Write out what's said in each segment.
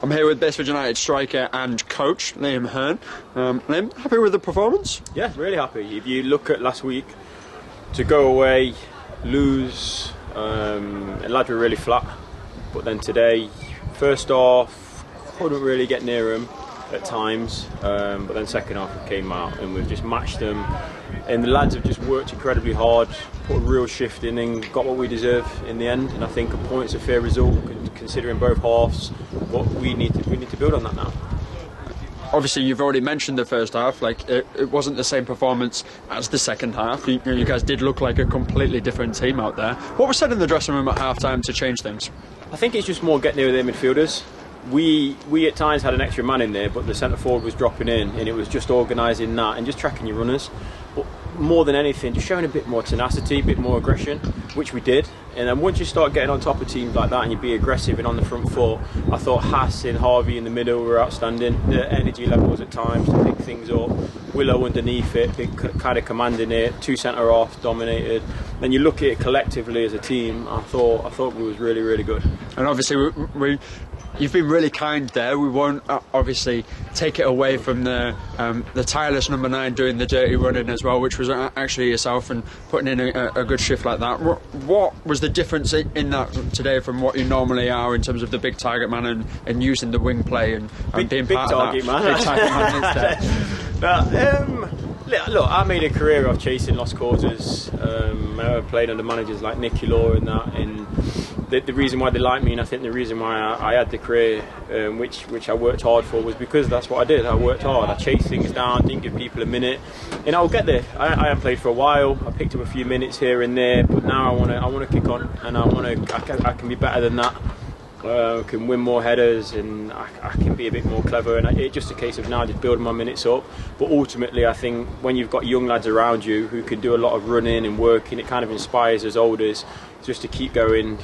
I'm here with Bedford United striker and coach Liam Hearn. Liam, happy with the performance? Yeah, really happy. If you look at last week, to go away, lose, the lads were really flat. But then today, first half, couldn't really get near them at times. But then second half we came out and we've just matched them. And the lads have just worked incredibly hard, put a real shift in and got what we deserve in the end. And I think a point's a fair result considering both halves. But we need to build on that now. Obviously, you've already mentioned the first half. Like it wasn't the same performance as the second half. You guys did look like a completely different team out there. What was said in the dressing room at half-time to change things? I think it's just more getting near their midfielders. We at times had an extra man in there, but the centre forward was dropping in, and it was just organising that and just tracking your runners. But more than anything, just showing a bit more tenacity, a bit more aggression, which we did. And then once you start getting on top of teams like that and you be aggressive and on the front foot, I thought Haas and Harvey in the middle were outstanding. The energy levels at times to pick things up. Willow underneath it, kind of commanding it. Two centre halves dominated. Then you look at it collectively as a team. I thought we was really, really good. And obviously you've been really kind there. We won't obviously take it away from the tireless number 9 doing the dirty running as well, which was actually yourself and putting in a good shift like that. What was the difference in that today from what you normally are in terms of the big target man and using the wing play and being big part target of that? Man. Big target man instead. Look, I made a career of chasing lost causes. I played under managers like Nicky Law and that, and the reason why they liked me, and I think the reason why I had the career which I worked hard for, was because that's what I did. I worked hard. I chased things down, didn't give people a minute, and I'll get there. I haven't played for a while. I picked up a few minutes here and there, but now I want to kick on, and I can be better than that. Can win more headers, and I can be a bit more clever, and it's just a case of now just building my minutes up. But ultimately, I think when you've got young lads around you who can do a lot of running and working, it kind of inspires us olders just to keep going.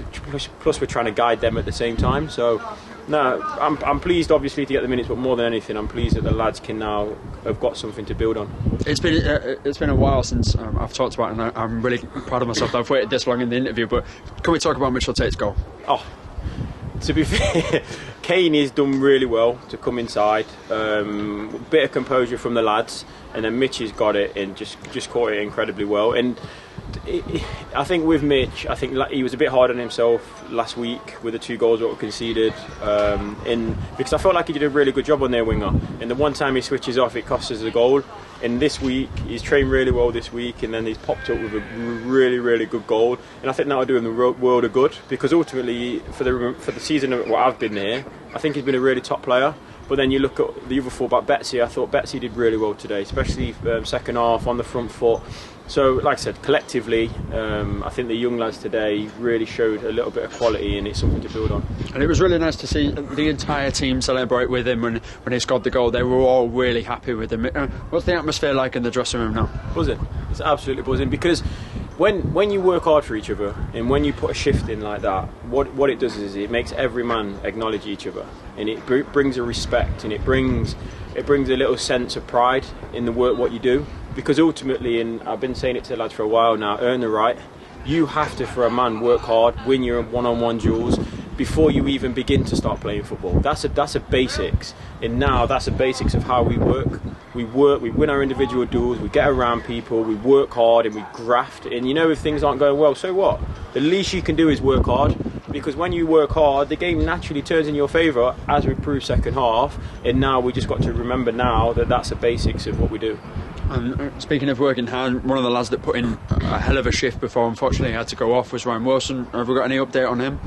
Plus we're trying to guide them at the same time. So no, I'm pleased obviously to get the minutes, but more than anything I'm pleased that the lads can now have got something to build on. It's been a while since I've talked about it, and I'm really proud of myself that I've waited this long in the interview. But can we talk about Mitchell Tate's goal? To be fair, Kane has done really well to come inside. Bit of composure from the lads, and then Mitch has got it and just caught it incredibly well. And I think with Mitch, I think he was a bit hard on himself last week with the 2 goals that were conceded. Because I felt like he did a really good job on their winger. And the one time he switches off, it costs us a goal. And this week, he's trained really well this week, and then he's popped up with a really, really good goal. And I think that will do him the world of good, because ultimately, for the season of what I've been here, I think he's been a really top player. But then you look at the other fullback, Betsy. I thought Betsy did really well today, especially second half on the front foot. So, like I said, collectively, I think the young lads today really showed a little bit of quality, and it's something to build on. And it was really nice to see the entire team celebrate with him when he scored the goal. They were all really happy with him. What's the atmosphere like in the dressing room now? Buzzing. It's absolutely buzzing, because when you work hard for each other and when you put a shift in like that, what it does is it makes every man acknowledge each other, and it brings a respect, and it brings a little sense of pride in the work what you do. Because ultimately, and I've been saying it to the lads for a while now, earn the right. You have to, for a man, work hard, win your one-on-one duels before you even begin to start playing football. That's a basics. And now that's the basics of how we work. We win our individual duels, we get around people, we work hard and we graft. And you know, if things aren't going well, so what? The least you can do is work hard. Because when you work hard, the game naturally turns in your favour, as we proved second half. And now we just got to remember now that that's the basics of what we do. And speaking of working hard, one of the lads that put in a hell of a shift before unfortunately had to go off was Ryan Wilson. Have we got any update on him?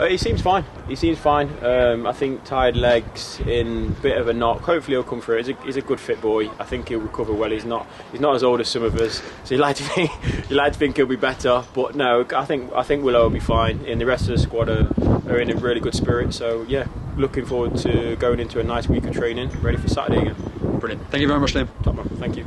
He seems fine. I think tired legs, in a bit of a knock. Hopefully he'll come through. He's a good fit boy. I think he'll recover well. He's not as old as some of us, so you like to think he'll be better. But no, I think Willow will be fine, and the rest of the squad are in a really good spirit. So yeah, looking forward to going into a nice week of training, ready for Saturday again. Brilliant. Thank you very much, Liam. Top man. Thank you.